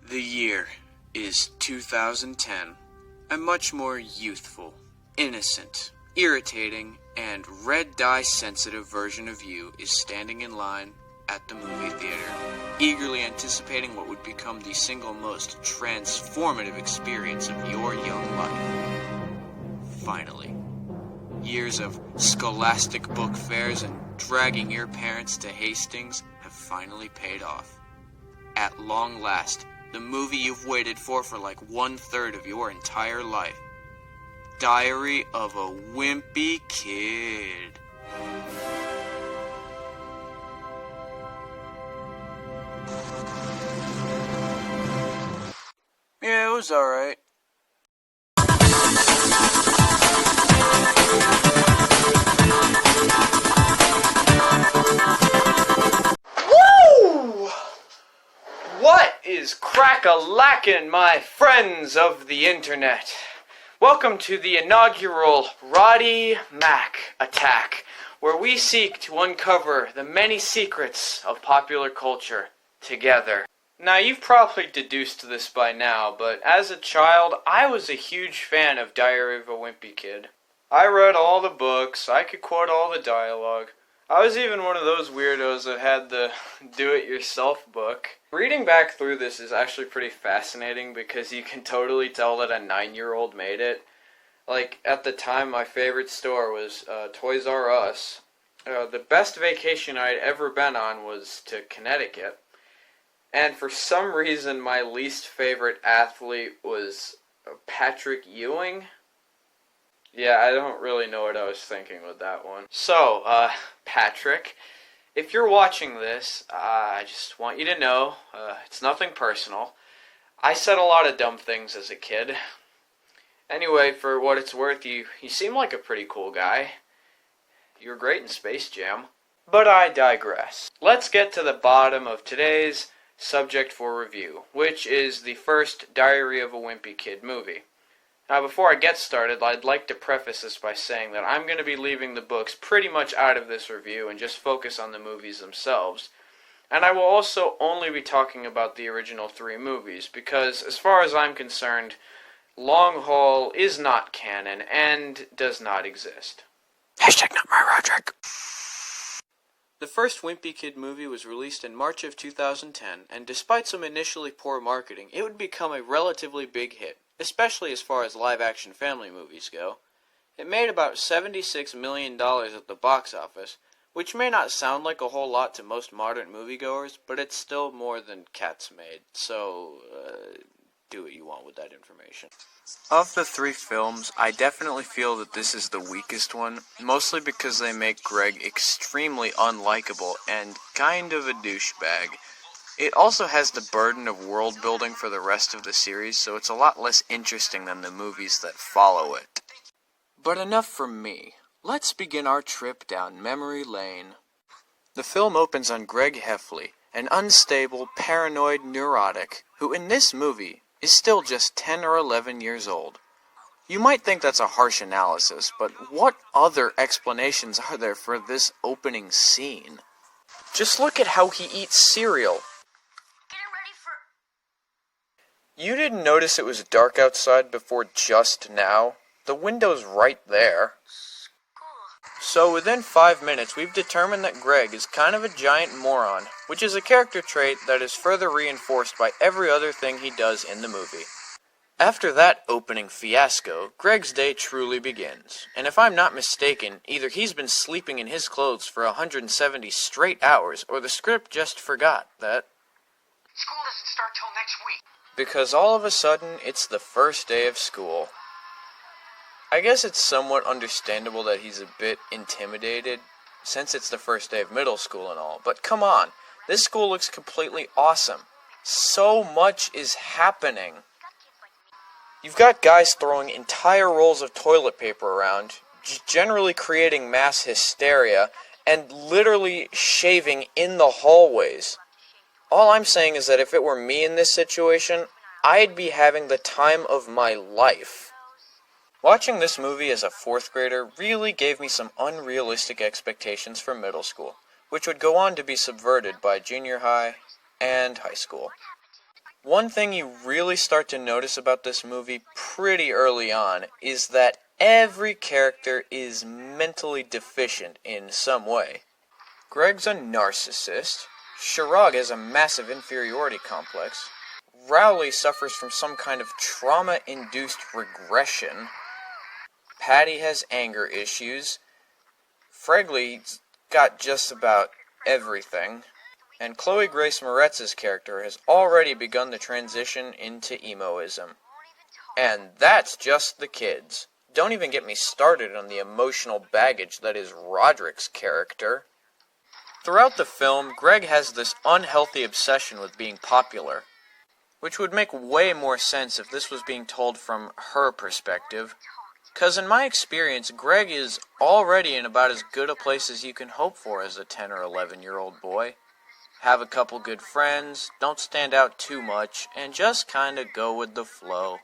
The year is 2010. A much more youthful, innocent, irritating, and red dye sensitive version of you is standing in line at the movie theater, eagerly anticipating what would become the single most transformative experience of your young life. Finally, years of scholastic book fairs and dragging your parents to Hastings have finally paid off. At long last, the movie you've waited for like 1/3 of your entire life. Diary of a Wimpy Kid. Yeah, it was alright. Woo! What is crack-a-lackin', my friends of the internet? Welcome to the inaugural Roddy Mac attack, where we seek to uncover the many secrets of popular culture together. Now, you've probably deduced this by now, but as a child, I was a huge fan of Diary of a Wimpy Kid. I read all the books, I could quote all the dialogue. I was even one of those weirdos that had the do-it-yourself book. Reading back through this is actually pretty fascinating because you can totally tell that a 9-year-old made it. Like, at the time, my favorite store was Toys R Us. The best vacation I'd ever been on was to Connecticut. And for some reason, my least favorite athlete was Patrick Ewing. Yeah, I don't really know what I was thinking with that one. So, Patrick, if you're watching this, I just want you to know, it's nothing personal. I said a lot of dumb things as a kid. Anyway, for what it's worth, you seem like a pretty cool guy. You were great in Space Jam. But I digress. Let's get to the bottom of today's subject for review, which is the first Diary of a Wimpy Kid movie. Now, before I get started, I'd like to preface this by saying that I'm going to be leaving the books pretty much out of this review and just focus on the movies themselves. And I will also only be talking about the original 3 movies, because as far as I'm concerned, Long Haul is not canon and does not exist. Hashtag not my Roderick. The first Wimpy Kid movie was released in March of 2010, and despite some initially poor marketing, it would become a relatively big hit, especially as far as live-action family movies go. It made about $76 million at the box office, which may not sound like a whole lot to most modern moviegoers, but it's still more than Cats made, so do what you want with that information. Of the 3 films, I definitely feel that this is the weakest one, mostly because they make Greg extremely unlikable and kind of a douchebag. It also has the burden of world building for the rest of the series, so it's a lot less interesting than the movies that follow it. But enough from me. Let's begin our trip down memory lane. The film opens on Greg Heffley, an unstable, paranoid neurotic, who in this movie is still just 10 or 11 years old. You might think that's a harsh analysis, but what other explanations are there for this opening scene? Just look at how he eats cereal. You didn't notice it was dark outside before just now? The window's right there. So within 5 minutes, we've determined that Greg is kind of a giant moron, which is a character trait that is further reinforced by every other thing he does in the movie. After that opening fiasco, Greg's day truly begins, and if I'm not mistaken, either he's been sleeping in his clothes for 170 straight hours, or the script just forgot that. School doesn't start till next week. Because all of a sudden, it's the first day of school. I guess it's somewhat understandable that he's a bit intimidated, since it's the first day of middle school and all, but come on, this school looks completely awesome. So much is happening. You've got guys throwing entire rolls of toilet paper around, generally creating mass hysteria, and literally shaving in the hallways. All I'm saying is that if it were me in this situation, I'd be having the time of my life. Watching this movie as a 4th grader really gave me some unrealistic expectations for middle school, which would go on to be subverted by junior high and high school. One thing you really start to notice about this movie pretty early on is that every character is mentally deficient in some way. Greg's a narcissist, Chirag has a massive inferiority complex, Rowley suffers from some kind of trauma-induced regression, Patty has anger issues, Fregley's got just about everything, and Chloe Grace Moretz's character has already begun the transition into emoism. And that's just the kids. Don't even get me started on the emotional baggage that is Roderick's character. Throughout the film, Greg has this unhealthy obsession with being popular, which would make way more sense if this was being told from her perspective. 'Cause in my experience, Greg is already in about as good a place as you can hope for as a 10 or 11-year-old boy. Have a couple good friends, don't stand out too much, and just kinda go with the flow.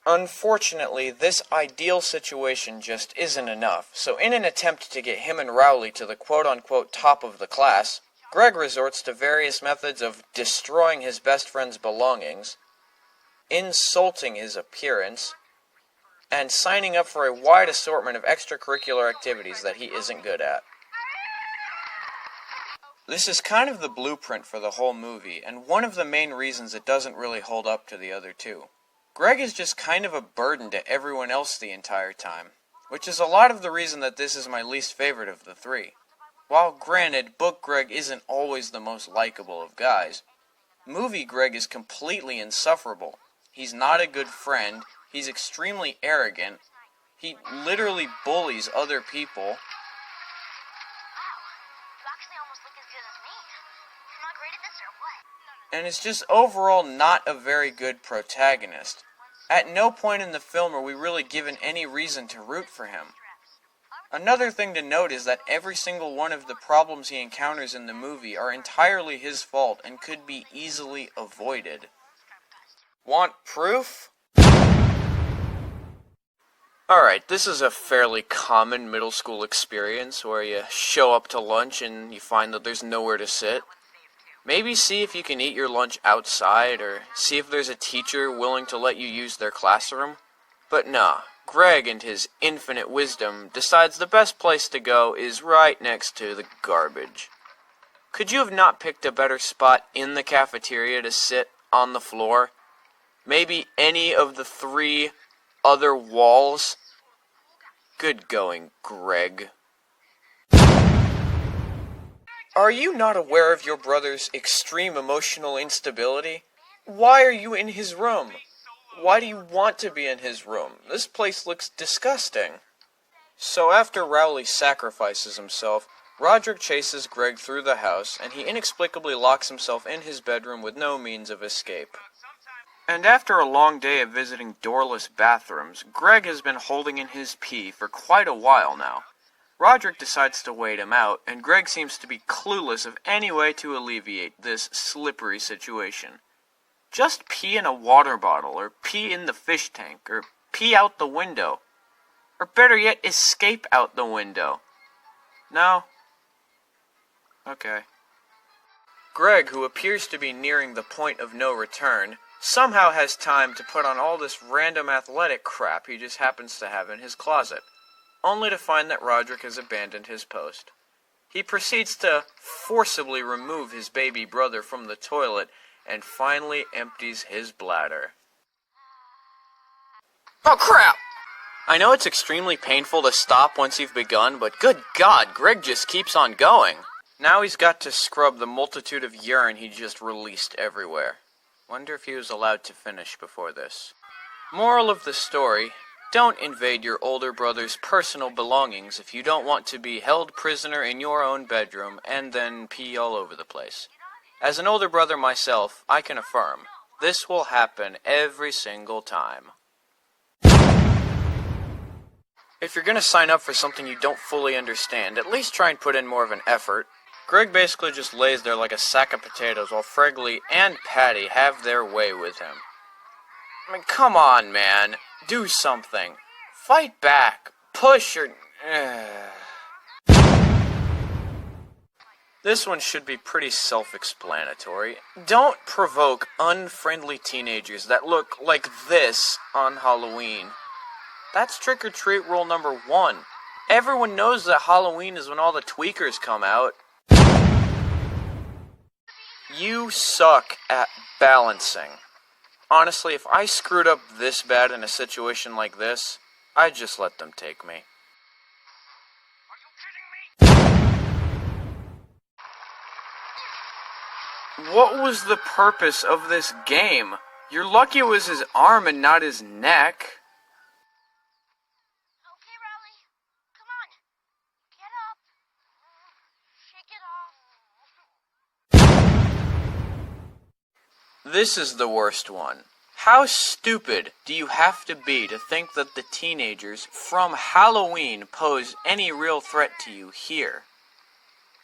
Unfortunately, this ideal situation just isn't enough, so in an attempt to get him and Rowley to the quote-unquote top of the class, Greg resorts to various methods of destroying his best friend's belongings, insulting his appearance, and signing up for a wide assortment of extracurricular activities that he isn't good at. This is kind of the blueprint for the whole movie, and one of the main reasons it doesn't really hold up to the other two. Greg is just kind of a burden to everyone else the entire time, which is a lot of the reason that this is my least favorite of the three. While granted, book Greg isn't always the most likable of guys, movie Greg is completely insufferable. He's not a good friend, he's extremely arrogant, he literally bullies other people, and is just overall not a very good protagonist. At no point in the film are we really given any reason to root for him. Another thing to note is that every single one of the problems he encounters in the movie are entirely his fault and could be easily avoided. Want proof? Alright, this is a fairly common middle school experience where you show up to lunch and you find that there's nowhere to sit. Maybe see if you can eat your lunch outside, or see if there's a teacher willing to let you use their classroom. But nah, Greg and his infinite wisdom decides the best place to go is right next to the garbage. Could you have not picked a better spot in the cafeteria to sit on the floor? Maybe any of the 3 other walls? Good going, Greg. Are you not aware of your brother's extreme emotional instability? Why are you in his room? Why do you want to be in his room? This place looks disgusting. So after Rowley sacrifices himself, Roderick chases Greg through the house, and he inexplicably locks himself in his bedroom with no means of escape. And after a long day of visiting doorless bathrooms, Greg has been holding in his pee for quite a while now. Roderick decides to wait him out, and Greg seems to be clueless of any way to alleviate this slippery situation. Just pee in a water bottle, or pee in the fish tank, or pee out the window. Or better yet, escape out the window. No? Okay. Greg, who appears to be nearing the point of no return, somehow has time to put on all this random athletic crap he just happens to have in his closet, only to find that Roderick has abandoned his post. He proceeds to forcibly remove his baby brother from the toilet and finally empties his bladder. Oh crap! I know it's extremely painful to stop once you've begun, but good God, Greg just keeps on going. Now he's got to scrub the multitude of urine he just released everywhere. Wonder if he was allowed to finish before this. Moral of the story: don't invade your older brother's personal belongings if you don't want to be held prisoner in your own bedroom and then pee all over the place. As an older brother myself, I can affirm, this will happen every single time. If you're gonna sign up for something you don't fully understand, at least try and put in more of an effort. Greg basically just lays there like a sack of potatoes while Fregley and Patty have their way with him. I mean, come on, man. Do something. Fight back. Push or... This one should be pretty self-explanatory. Don't provoke unfriendly teenagers that look like this on Halloween. That's trick-or-treat rule number 1. Everyone knows that Halloween is when all the tweakers come out. You suck at balancing. Honestly, if I screwed up this bad in a situation like this, I'd just let them take me. What was the purpose of this game? You're lucky it was his arm and not his neck. Okay, Rowley. Come on. Get up. Shake it off. This is the worst one. How stupid do you have to be to think that the teenagers from Halloween pose any real threat to you here?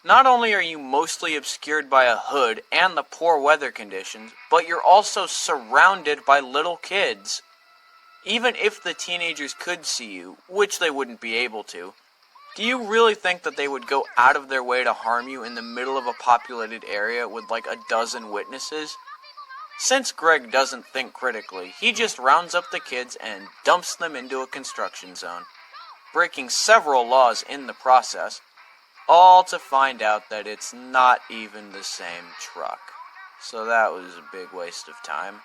Not only are you mostly obscured by a hood and the poor weather conditions, but you're also surrounded by little kids. Even if the teenagers could see you, which they wouldn't be able to, do you really think that they would go out of their way to harm you in the middle of a populated area with like a dozen witnesses? Since Greg doesn't think critically, he just rounds up the kids and dumps them into a construction zone, breaking several laws in the process, all to find out that it's not even the same truck. So that was a big waste of time.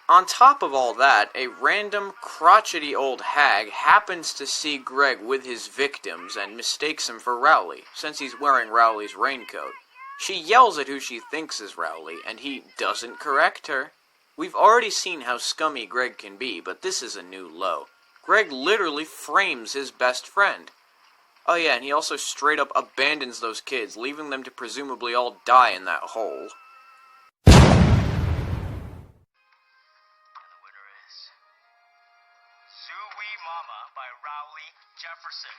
On top of all that, a random, crotchety old hag happens to see Greg with his victims and mistakes him for Rowley, since he's wearing Rowley's raincoat. She yells at who she thinks is Rowley, and he doesn't correct her. We've already seen how scummy Greg can be, but this is a new low. Greg literally frames his best friend. Oh yeah, and he also straight up abandons those kids, leaving them to presumably all die in that hole. And the winner is Zooey Mama by Rowley Jefferson.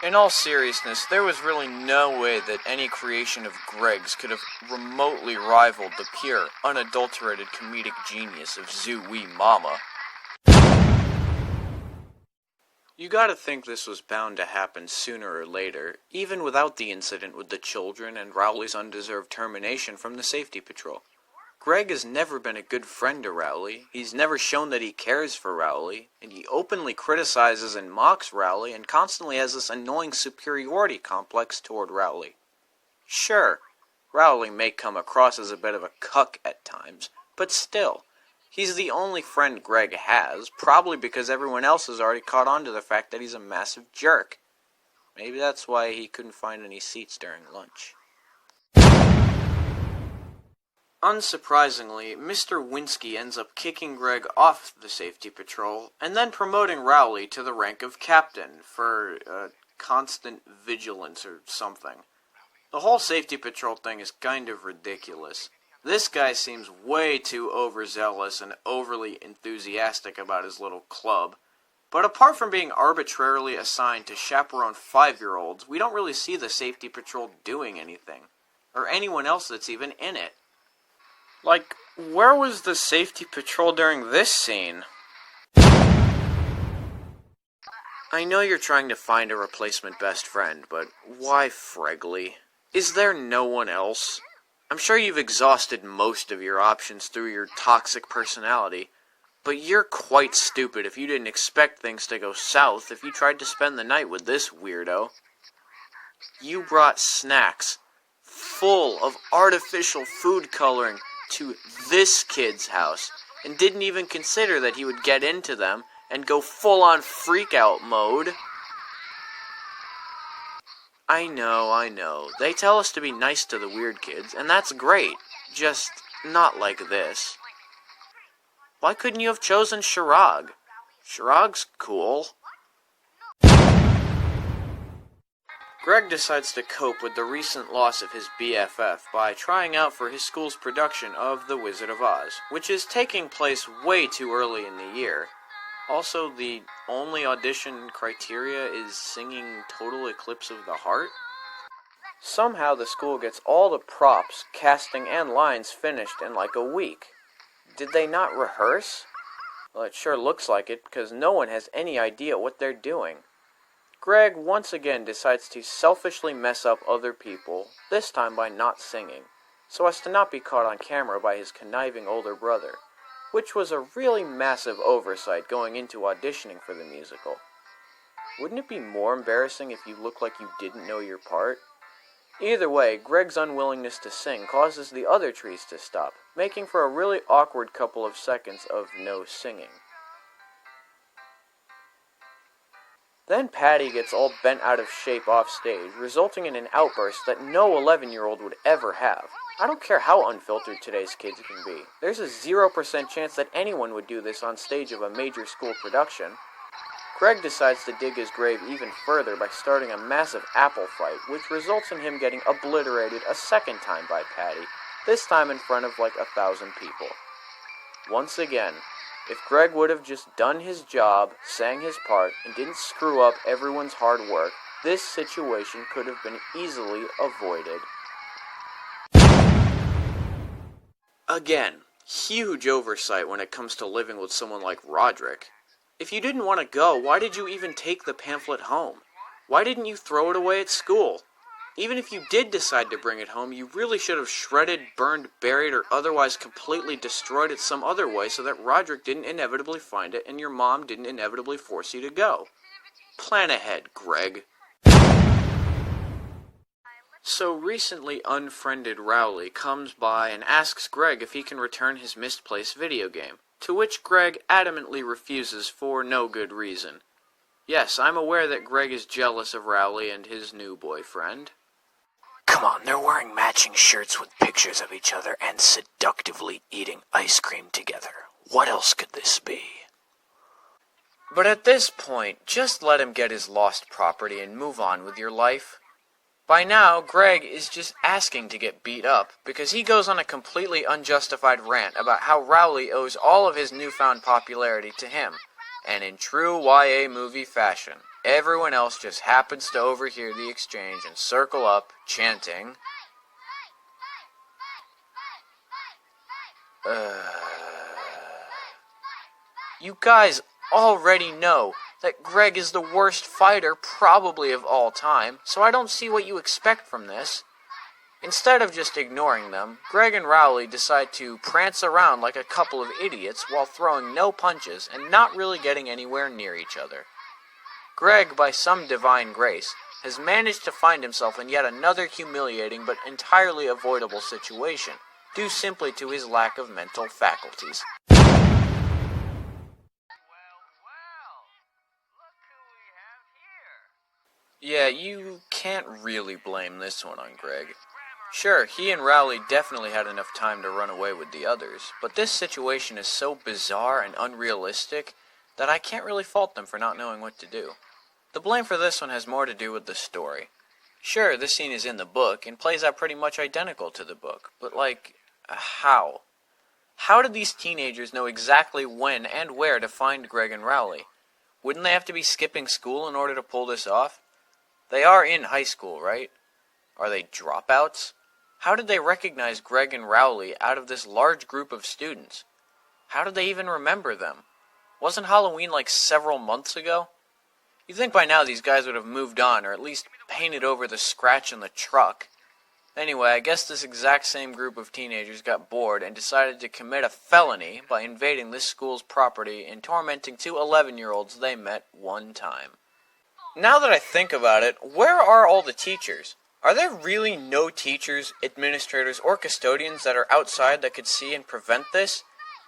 In all seriousness, there was really no way that any creation of Greg's could have remotely rivaled the pure, unadulterated comedic genius of Zooey Mama. You gotta think this was bound to happen sooner or later, even without the incident with the children and Rowley's undeserved termination from the safety patrol. Greg has never been a good friend to Rowley, he's never shown that he cares for Rowley, and he openly criticizes and mocks Rowley and constantly has this annoying superiority complex toward Rowley. Sure, Rowley may come across as a bit of a cuck at times, but still, he's the only friend Greg has, probably because everyone else has already caught on to the fact that he's a massive jerk. Maybe that's why he couldn't find any seats during lunch. Unsurprisingly, Mr. Winsky ends up kicking Greg off the safety patrol, and then promoting Rowley to the rank of captain for constant vigilance or something. The whole safety patrol thing is kind of ridiculous. This guy seems way too overzealous and overly enthusiastic about his little club. But apart from being arbitrarily assigned to chaperone 5-year-olds, we don't really see the safety patrol doing anything. Or anyone else that's even in it. Like, where was the safety patrol during this scene? I know you're trying to find a replacement best friend, but why Fregley? Is there no one else? I'm sure you've exhausted most of your options through your toxic personality, but you're quite stupid if you didn't expect things to go south if you tried to spend the night with this weirdo. You brought snacks full of artificial food coloring to this kid's house, and didn't even consider that he would get into them and go full-on freak-out mode. I know. They tell us to be nice to the weird kids, and that's great. Just not like this. Why couldn't you have chosen Shirag? Shirag's cool. Greg decides to cope with the recent loss of his BFF by trying out for his school's production of The Wizard of Oz, which is taking place way too early in the year. Also, the only audition criteria is singing Total Eclipse of the Heart. Somehow the school gets all the props, casting, and lines finished in like a week. Did they not rehearse? Well, it sure looks like it, because no one has any idea what they're doing. Greg once again decides to selfishly mess up other people, this time by not singing, so as to not be caught on camera by his conniving older brother, which was a really massive oversight going into auditioning for the musical. Wouldn't it be more embarrassing if you looked like you didn't know your part? Either way, Greg's unwillingness to sing causes the other trees to stop, making for a really awkward couple of seconds of no singing. Then Patty gets all bent out of shape off stage, resulting in an outburst that no 11-year-old would ever have. I don't care how unfiltered today's kids can be. There's a 0% chance that anyone would do this on stage of a major school production. Greg decides to dig his grave even further by starting a massive apple fight, which results in him getting obliterated a second time by Patty, this time in front of like 1,000 people. Once again, if Greg would have just done his job, sang his part, and didn't screw up everyone's hard work, this situation could have been easily avoided. Again, huge oversight when it comes to living with someone like Roderick. If you didn't want to go, why did you even take the pamphlet home? Why didn't you throw it away at school? Even if you did decide to bring it home, you really should have shredded, burned, buried, or otherwise completely destroyed it some other way so that Roderick didn't inevitably find it and your mom didn't inevitably force you to go. Plan ahead, Greg. So recently unfriended Rowley comes by and asks Greg if he can return his misplaced video game, to which Greg adamantly refuses for no good reason. Yes, I'm aware that Greg is jealous of Rowley and his new boyfriend. Come on, they're wearing matching shirts with pictures of each other and seductively eating ice cream together. What else could this be? But at this point, just let him get his lost property and move on with your life. By now, Greg is just asking to get beat up, because he goes on a completely unjustified rant about how Rowley owes all of his newfound popularity to him, and in true YA movie fashion, everyone else just happens to overhear the exchange and circle up, chanting, You guys already know that Greg is the worst fighter probably of all time, so I don't see what you expect from this. Instead of just ignoring them, Greg and Rowley decide to prance around like a couple of idiots while throwing no punches and not really getting anywhere near each other. Greg, by some divine grace, has managed to find himself in yet another humiliating but entirely avoidable situation, due simply to his lack of mental faculties. Yeah, you can't really blame this one on Greg. Sure, he and Rowley definitely had enough time to run away with the others, but this situation is so bizarre and unrealistic that I can't really fault them for not knowing what to do. The blame for this one has more to do with the story. Sure, this scene is in the book and plays out pretty much identical to the book, but how? How did these teenagers know exactly when and where to find Greg and Rowley? Wouldn't they have to be skipping school in order to pull this off? They are in high school, right? Are they dropouts? How did they recognize Greg and Rowley out of this large group of students? How did they even remember them? Wasn't Halloween like several months ago? You'd think by now these guys would have moved on, or at least painted over the scratch in the truck. Anyway, I guess this exact same group of teenagers got bored and decided to commit a felony by invading this school's property and tormenting two 11-year-olds they met one time. Now that I think about it, where are all the teachers? Are there really no teachers, administrators, or custodians that are outside that could see and prevent this?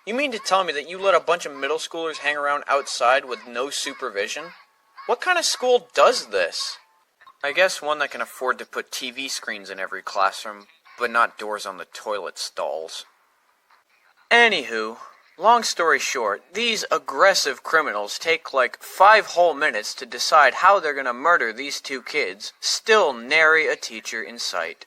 You mean to tell me that you let a bunch of middle schoolers hang around outside with no supervision? What kind of school does this? I guess one that can afford to put TV screens in every classroom, but not doors on the toilet stalls. Anywho, long story short, these aggressive criminals take like 5 whole minutes to decide how they're gonna murder these two kids, still nary a teacher in sight.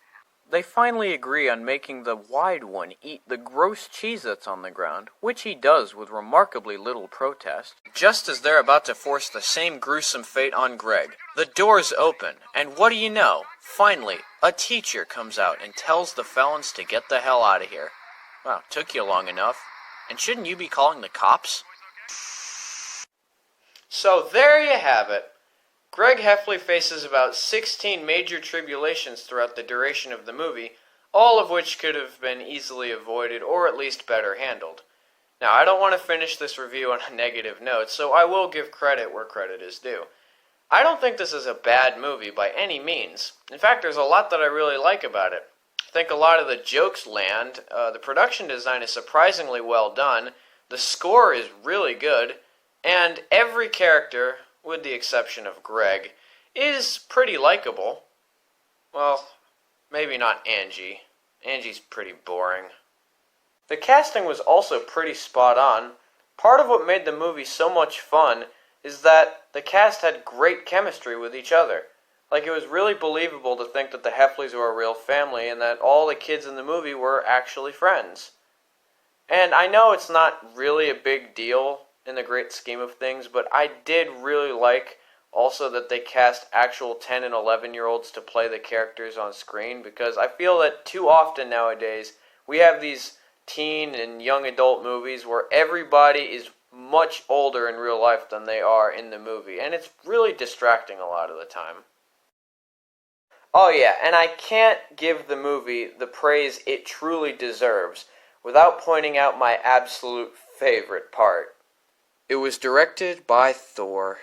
They finally agree on making the wide one eat the gross cheese that's on the ground, which he does with remarkably little protest. Just as they're about to force the same gruesome fate on Greg, the doors open, and what do you know? Finally, a teacher comes out and tells the felons to get the hell out of here. Well, took you long enough. And shouldn't you be calling the cops? So there you have it. Greg Heffley faces about 16 major tribulations throughout the duration of the movie, all of which could have been easily avoided or at least better handled. Now, I don't want to finish this review on a negative note, so I will give credit where credit is due. I don't think this is a bad movie by any means. In fact, there's a lot that I really like about it. I think a lot of the jokes land, the production design is surprisingly well done, the score is really good, and every character, with the exception of Greg, is pretty likable. Well, maybe not Angie. Angie's pretty boring. The casting was also pretty spot on. Part of what made the movie so much fun is that the cast had great chemistry with each other. Like, it was really believable to think that the Heffleys were a real family and that all the kids in the movie were actually friends. And I know it's not really a big deal in the great scheme of things, but I did really like also that they cast actual 10 and 11-year-olds to play the characters on screen, because I feel that too often nowadays we have these teen and young adult movies where everybody is much older in real life than they are in the movie, and it's really distracting a lot of the time. Oh yeah, and I can't give the movie the praise it truly deserves without pointing out my absolute favorite part. It was directed by Thor.